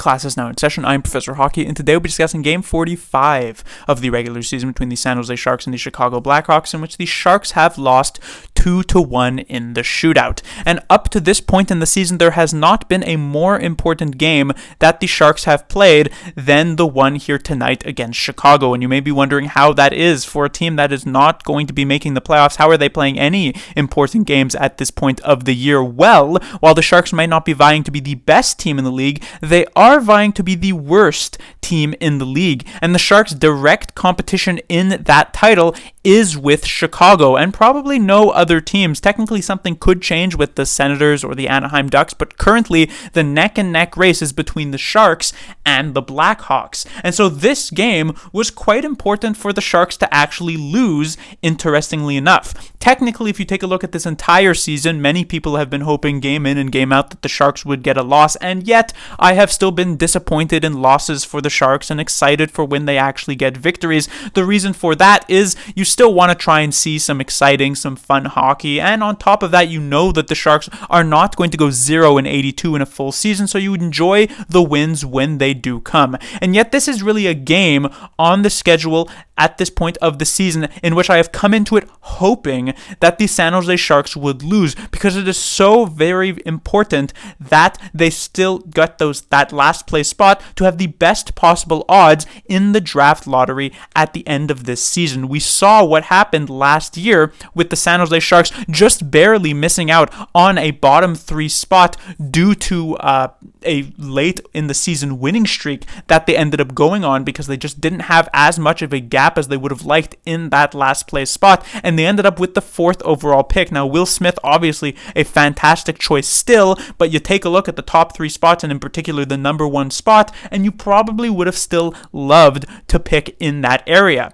class is now in session. I'm Professor Hockey, and today we'll be discussing Game 45 of the regular season between the San Jose Sharks and the Chicago Blackhawks, in which the Sharks have lost 2-1 in the shootout. And up to this point in the season, there has not been a more important game that the Sharks have played than the one here tonight against Chicago. And you may be wondering how that is for a team that is not going to be making the playoffs. How are they playing any important games at this point of the year? Well, while the Sharks might not be vying to be the best team in the league, they are vying to be the worst team in the league. And the Sharks' direct competition in that title is with Chicago and probably no other teams. Technically, something could change with the Senators or the Anaheim Ducks, but currently the neck-and-neck race is between the Sharks and the Blackhawks. And so this game was quite important for the Sharks to actually lose, interestingly enough. Technically, if you take a look at this entire season, many people have been hoping game in and game out that the Sharks would get a loss, and yet I have still been disappointed in losses for the Sharks and excited for when they actually get victories. The reason for that is you still want to try and see some exciting, some fun hockey, and on top of that, you know that the Sharks are not going to go 0-82 in a full season, so you enjoy the wins when they do come. And yet this is really a game on the schedule at this point of the season in which I have come into it hoping that the San Jose Sharks would lose, because it is so very important that they still got that last place spot to have the best possible odds in the draft lottery at the end of this season. We saw what happened last year with the San Jose Sharks just barely missing out on a bottom 3 spot due to a late in the season winning streak that they ended up going on, because they just didn't have as much of a gap as they would have liked in that last place spot, and they ended up with the 4th overall pick. Now, Will Smith, obviously a fantastic choice still, but you take a look at the top 3 spots, and in particular the number 1 spot, and you probably would have still loved to pick in that area.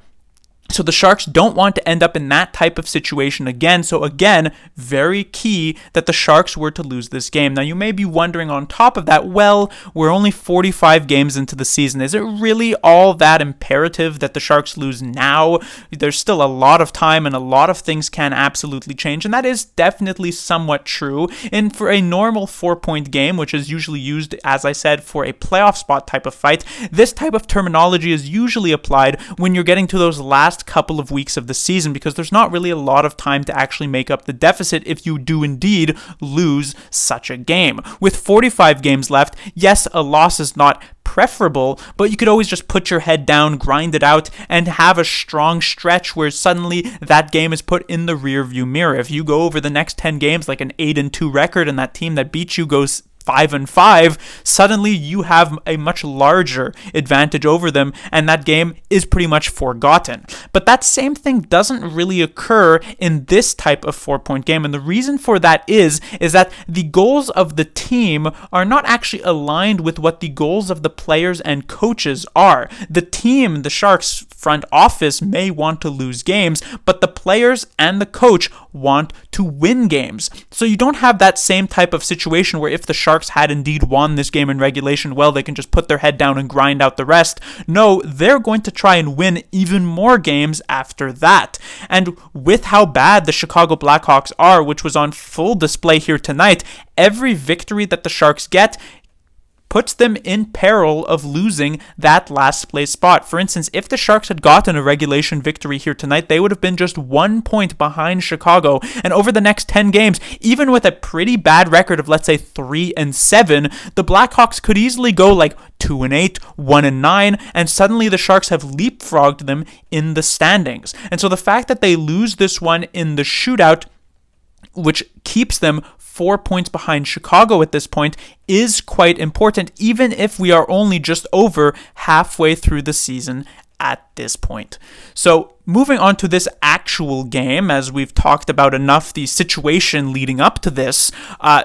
So the Sharks don't want to end up in that type of situation again. So again, very key that the Sharks were to lose this game. Now you may be wondering on top of that, well, we're only 45 games into the season. Is it really all that imperative that the Sharks lose now? There's still a lot of time and a lot of things can absolutely change. And that is definitely somewhat true. And for a normal 4-point game, which is usually used, as I said, for a playoff spot type of fight, this type of terminology is usually applied when you're getting to those last couple of weeks of the season, because there's not really a lot of time to actually make up the deficit if you do indeed lose such a game. With 45 games left, yes, a loss is not preferable, but you could always just put your head down, grind it out, and have a strong stretch where suddenly that game is put in the rear view mirror. If you go over the next 10 games like an 8-2 record and that team that beats you goes 5-5, suddenly you have a much larger advantage over them, and that game is pretty much forgotten. But that same thing doesn't really occur in this type of 4-point game, and the reason for that is that the goals of the team are not actually aligned with what the goals of the players and coaches are. The team, the Sharks front office, may want to lose games, but the players and the coach want to win games. So you don't have that same type of situation where if the Sharks had indeed won this game in regulation, well, they can just put their head down and grind out the rest. No, they're going to try and win even more games after that. And with how bad the Chicago Blackhawks are, which was on full display here tonight, every victory that the Sharks get puts them in peril of losing that last place spot. For instance, if the Sharks had gotten a regulation victory here tonight, they would have been just 1 point behind Chicago. And over the next 10 games, even with a pretty bad record of, let's say, 3-7, the Blackhawks could easily go like 2-8, 1-9, and suddenly the Sharks have leapfrogged them in the standings. And so the fact that they lose this one in the shootout, which keeps them 4 points behind Chicago at this point, is quite important, even if we are only just over halfway through the season at this point. So moving on to this actual game, as we've talked about enough the situation leading up to this,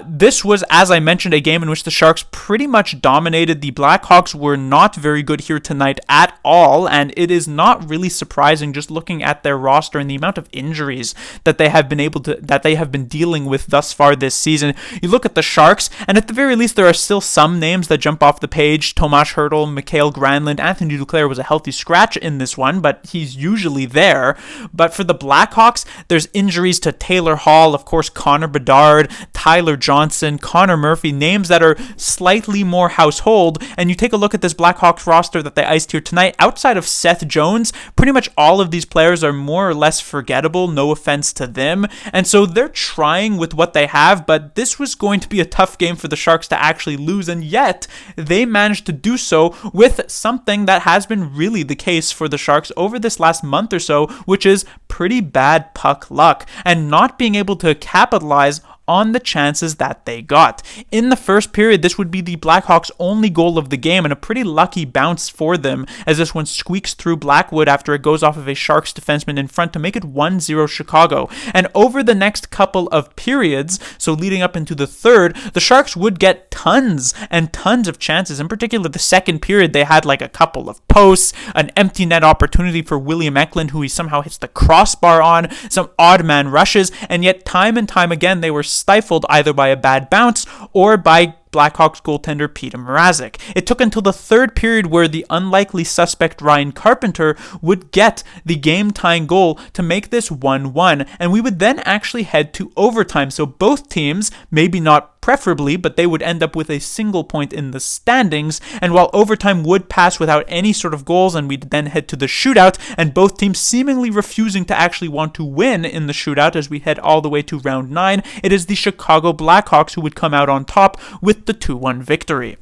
this was, as I mentioned, a game in which the Sharks pretty much dominated. The Blackhawks were not very good here tonight at all, and it is not really surprising just looking at their roster and the amount of injuries that they have been dealing with thus far this season. You look at the Sharks, and at the very least there are still some names that jump off the page. Tomas Hertl, Mikael Granlund, Anthony Duclair was a healthy scratch in this one, but he's usually there. But for the Blackhawks, there's injuries to Taylor Hall, of course, Connor Bedard, Tyler Johnson, Connor Murphy, names that are slightly more household. And you take a look at this Blackhawks roster that they iced here tonight, outside of Seth Jones, pretty much all of these players are more or less forgettable, no offense to them. And so they're trying with what they have, but this was going to be a tough game for the Sharks to actually lose, and yet they managed to do so with something that has been really the case for the Sharks over this last month or so, which is pretty bad puck luck and not being able to capitalize on the chances that they got. In the first period, this would be the Blackhawks' only goal of the game, and a pretty lucky bounce for them as this one squeaks through Blackwood after it goes off of a Sharks defenseman in front to make it 1-0 Chicago. And over the next couple of periods, so leading up into the third, the Sharks would get tons and tons of chances. In particular, the second period, they had like a couple of posts, an empty net opportunity for William Eklund, who he somehow hits the crossbar on, some odd man rushes, and yet time and time again, they were stifled either by a bad bounce or by Blackhawks goaltender Peter Mrazek. It took until the third period where the unlikely suspect Ryan Carpenter would get the game-tying goal to make this 1-1, and we would then actually head to overtime. So both teams, maybe not preferably, but they would end up with a single point in the standings, and while overtime would pass without any sort of goals, and we'd then head to the shootout, and both teams seemingly refusing to actually want to win in the shootout as we head all the way to round 9, it is the Chicago Blackhawks who would come out on top with the 2-1 victory.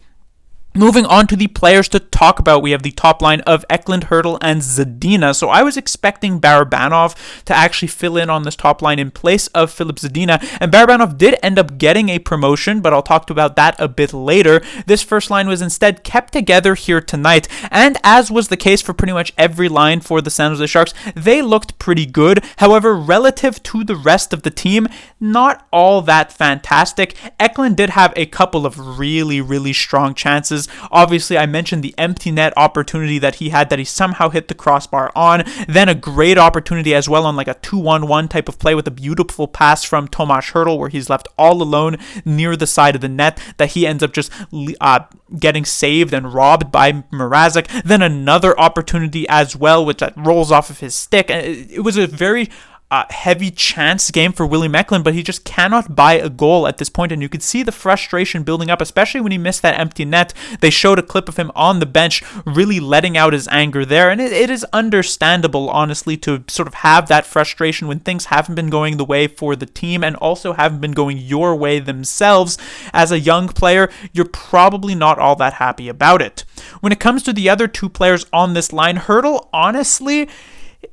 Moving on to the players to talk about, we have the top line of Eklund, Hertl, and Zadina. So I was expecting Barabanov to actually fill in on this top line in place of Filip Zadina, and Barabanov did end up getting a promotion, but I'll talk about that a bit later. This first line was instead kept together here tonight, and as was the case for pretty much every line for the San Jose Sharks, they looked pretty good. However, relative to the rest of the team, not all that fantastic. Eklund did have a couple of really strong chances. Obviously, I mentioned the empty net opportunity that he had that he somehow hit the crossbar on. Then a great opportunity as well on like a 2-on-1 type of play with a beautiful pass from Tomas Hertl where he's left all alone near the side of the net that he ends up just getting saved and robbed by Mrazek. Then another opportunity as well, which that rolls off of his stick. It was a very heavy chance game for William Eklund, but he just cannot buy a goal at this point, and you could see the frustration building up, especially when he missed that empty net. They showed a clip of him on the bench really letting out his anger there, and it is understandable, honestly, to sort of have that frustration when things haven't been going the way for the team and also haven't been going your way themselves. As a young player, you're probably not all that happy about it. When it comes to the other two players on this line, Hertl, honestly,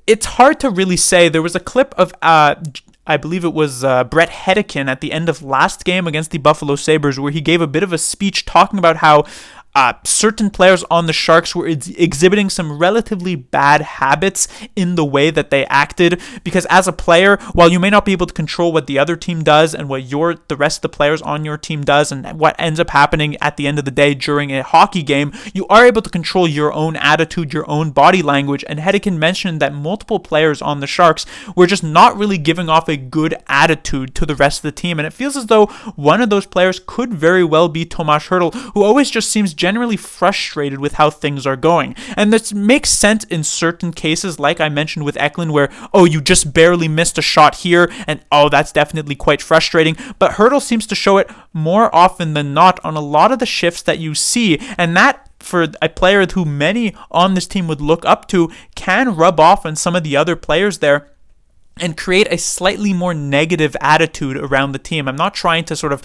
it's hard to really say. There was a clip of, I believe it was Brett Hedican at the end of last game against the Buffalo Sabres where he gave a bit of a speech talking about how certain players on the Sharks were exhibiting some relatively bad habits in the way that they acted, because as a player, while you may not be able to control what the other team does and what the rest of the players on your team does and what ends up happening at the end of the day during a hockey game, you are able to control your own attitude, your own body language, and Hedican mentioned that multiple players on the Sharks were just not really giving off a good attitude to the rest of the team, and it feels as though one of those players could very well be Tomas Hertl, who always just seems generally frustrated with how things are going. And this makes sense in certain cases, like I mentioned with Eklund, where, oh, you just barely missed a shot here, and oh, that's definitely quite frustrating. But Hertl seems to show it more often than not on a lot of the shifts that you see, and that, for a player who many on this team would look up to, can rub off on some of the other players there and create a slightly more negative attitude around the team. I'm not trying to sort of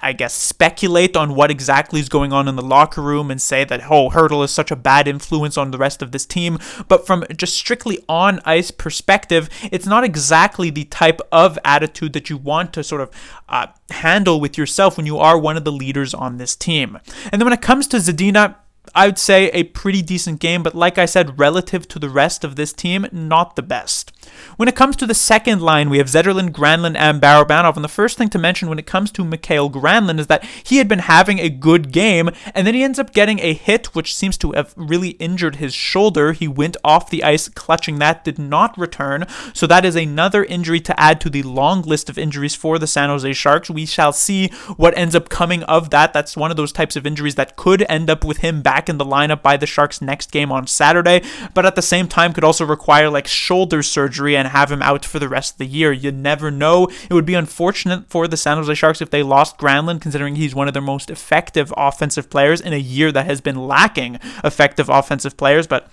I guess, speculate on what exactly is going on in the locker room and say that, oh, Hertl is such a bad influence on the rest of this team. But from just strictly on-ice perspective, it's not exactly the type of attitude that you want to sort of handle with yourself when you are one of the leaders on this team. And then when it comes to Zadina, I would say a pretty decent game, but like I said, relative to the rest of this team, not the best. When it comes to the second line, we have Zetterlund, Granlund, and Barabanov, and the first thing to mention when it comes to Mikael Granlund is that he had been having a good game, and then he ends up getting a hit, which seems to have really injured his shoulder. He went off the ice clutching that, did not return, so that is another injury to add to the long list of injuries for the San Jose Sharks. We shall see what ends up coming of that. That's one of those types of injuries that could end up with him back back in the lineup by the Sharks next game on Saturday, but at the same time could also require like shoulder surgery and have him out for the rest of the year. You never know. It would be unfortunate for the San Jose Sharks if they lost Granin, considering he's one of their most effective offensive players in a year that has been lacking effective offensive players, but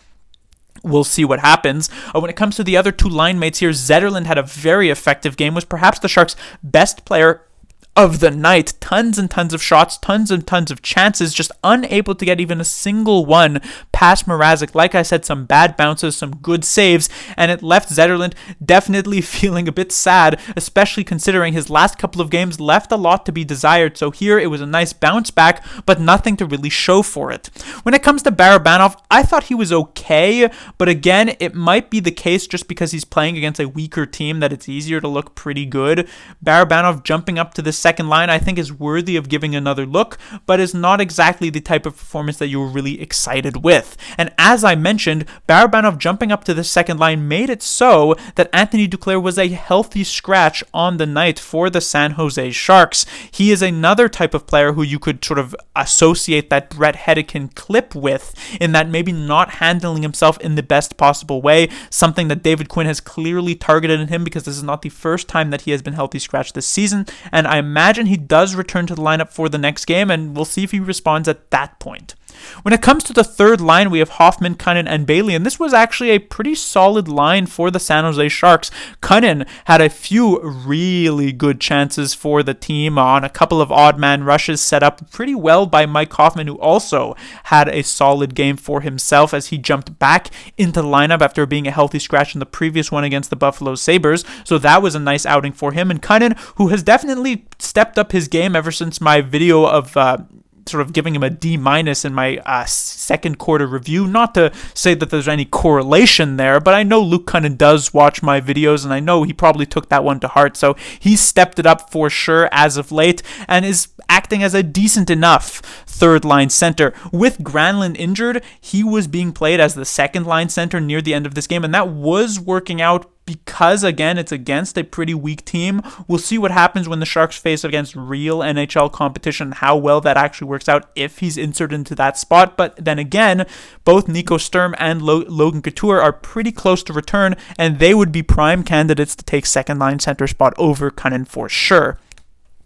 we'll see what happens. When it comes to the other two line mates here, Zetterlund had a very effective game, was perhaps the Sharks' best player of the night. Tons and tons of shots, tons and tons of chances, just unable to get even a single one past Mrazek. Like I said, some bad bounces, some good saves, and it left Zetterlund definitely feeling a bit sad, especially considering his last couple of games left a lot to be desired. So here it was a nice bounce back, but nothing to really show for it. When it comes to Barabanov, I thought he was okay, but again, it might be the case just because he's playing against a weaker team that it's easier to look pretty good. Barabanov jumping up to the second line, I think, is worthy of giving another look, but is not exactly the type of performance that you were really excited with. And as I mentioned, Barabanov jumping up to the second line made it so that Anthony Duclair was a healthy scratch on the night for the San Jose Sharks. He is another type of player who you could sort of associate that Brett Hedican clip with, in that maybe not handling himself in the best possible way, something that David Quinn has clearly targeted in him, because this is not the first time that he has been healthy scratched this season, and I imagine he does return to the lineup for the next game, and we'll see if he responds at that point. When it comes to the third line, we have Hoffman, Granin, and Bailey, and this was actually a pretty solid line for the San Jose Sharks. Granin had a few really good chances for the team on a couple of odd man rushes set up pretty well by Mike Hoffman, who also had a solid game for himself as he jumped back into the lineup after being a healthy scratch in the previous one against the Buffalo Sabres. So that was a nice outing for him. And Granin, who has definitely stepped up his game ever since my video of sort of giving him a D- in my second quarter review. Not to say that there's any correlation there, but I know Luke Granin does watch my videos, and I know he probably took that one to heart, so he's stepped it up for sure as of late, and is acting as a decent enough third line center. With Granlund injured, he was being played as the second line center near the end of this game, and that was working out because, again, it's against a pretty weak team. We'll see what happens when the Sharks face against real NHL competition, how well that actually works out if he's inserted into that spot. But then again, both Nico Sturm and Logan Couture are pretty close to return, and they would be prime candidates to take second line center spot over Granin for sure.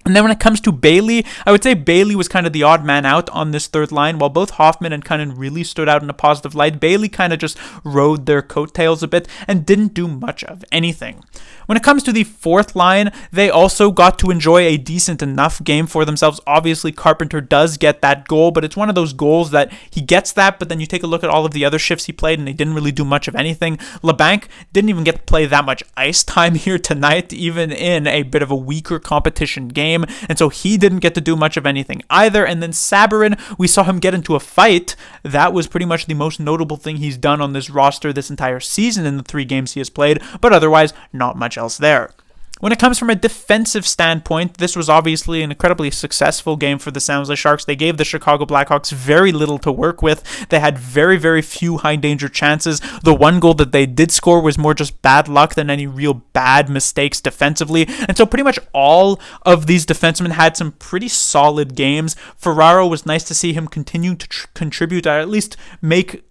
And then when it comes to Bailey, I would say Bailey was kind of the odd man out on this third line. While both Hoffman and Granin really stood out in a positive light, Bailey kind of just rode their coattails a bit and didn't do much of anything. When it comes to the fourth line, they also got to enjoy a decent enough game for themselves. Obviously, Carpenter does get that goal, but it's one of those goals that he gets that, but then you take a look at all of the other shifts he played, and they didn't really do much of anything. LeBanc didn't even get to play that much ice time here tonight, even in a bit of a weaker competition game, and so he didn't get to do much of anything either. And then Sabourin, we saw him get into a fight. That was pretty much the most notable thing he's done on this roster this entire season in the 3 games he has played, but otherwise, not much else there. When it comes from a defensive standpoint, this was obviously an incredibly successful game for the San Jose Sharks. They gave the Chicago Blackhawks very little to work with. They had very, very few high-danger chances. The one goal that they did score was more just bad luck than any real bad mistakes defensively. And so pretty much all of these defensemen had some pretty solid games. Ferraro was nice to see him continue to contribute, or at least make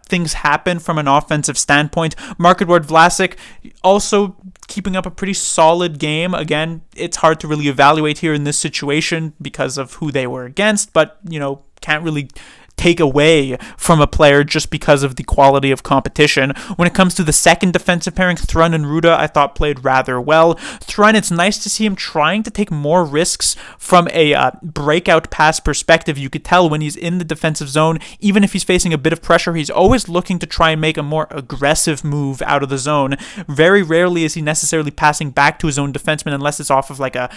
things happen from an offensive standpoint. Marc-Edouard Vlasic also keeping up a pretty solid game. Again, it's hard to really evaluate here in this situation because of who they were against, but, can't really take away from a player just because of the quality of competition. When it comes to the second defensive pairing, Thrun and Ruda, I thought played rather well. Thrun, it's nice to see him trying to take more risks from a breakout pass perspective. You could tell when he's in the defensive zone, even if he's facing a bit of pressure, he's always looking to try and make a more aggressive move out of the zone. Very rarely is he necessarily passing back to his own defenseman unless it's off of like a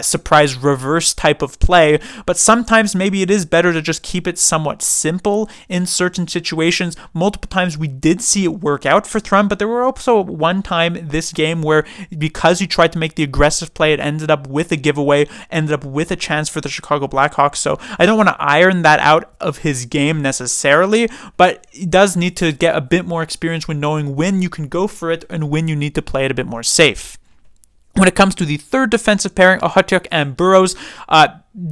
surprise reverse type of play, but sometimes maybe it is better to just keep it somewhat simple in certain situations. Multiple times we did see it work out for Thrun, but there were also one time this game where because he tried to make the aggressive play, it ended up with a giveaway, ended up with a chance for the Chicago Blackhawks. So I don't want to iron that out of his game necessarily, but he does need to get a bit more experience when knowing when you can go for it and when you need to play it a bit more safe. When it comes to the third defensive pairing, Okhotyuk and Burrows,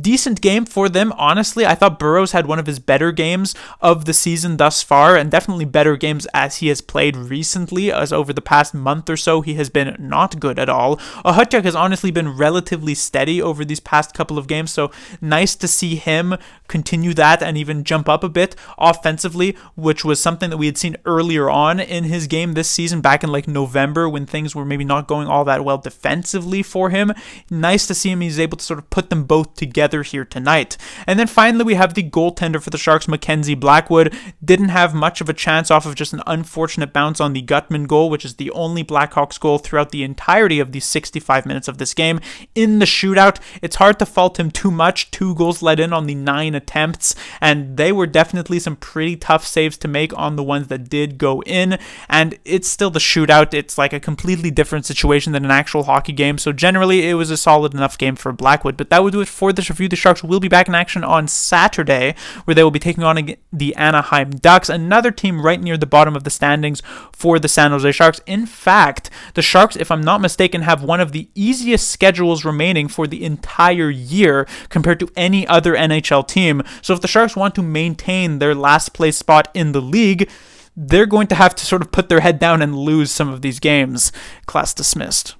Decent game for them, honestly. I thought Burrows had one of his better games of the season thus far, and definitely better games as he has played recently, as over the past month or so he has been not good at all. Ohutchuk has honestly been relatively steady over these past couple of games, so nice to see him continue that and even jump up a bit offensively, which was something that we had seen earlier on in his game this season, back in like November, when things were maybe not going all that well defensively for him. Nice to see him, he's able to sort of put them both together here tonight. And then finally we have the goaltender for the Sharks, Mackenzie Blackwood. Didn't have much of a chance off of just an unfortunate bounce on the Gutman goal, which is the only Blackhawks goal throughout the entirety of the 65 minutes of this game. In the shootout, it's hard to fault him too much. 2 goals let in on the 9 attempts, and they were definitely some pretty tough saves to make on the ones that did go in, and it's still the shootout. It's like a completely different situation than an actual hockey game, so generally it was a solid enough game for Blackwood. But that will do it for this review. The Sharks will be back in action on Saturday, where they will be taking on the Anaheim Ducks, another team right near the bottom of the standings for the San Jose Sharks. In fact, the Sharks, if I'm not mistaken, have one of the easiest schedules remaining for the entire year compared to any other NHL team. So if the Sharks want to maintain their last place spot in the league, they're going to have to sort of put their head down and lose some of these games. Class dismissed.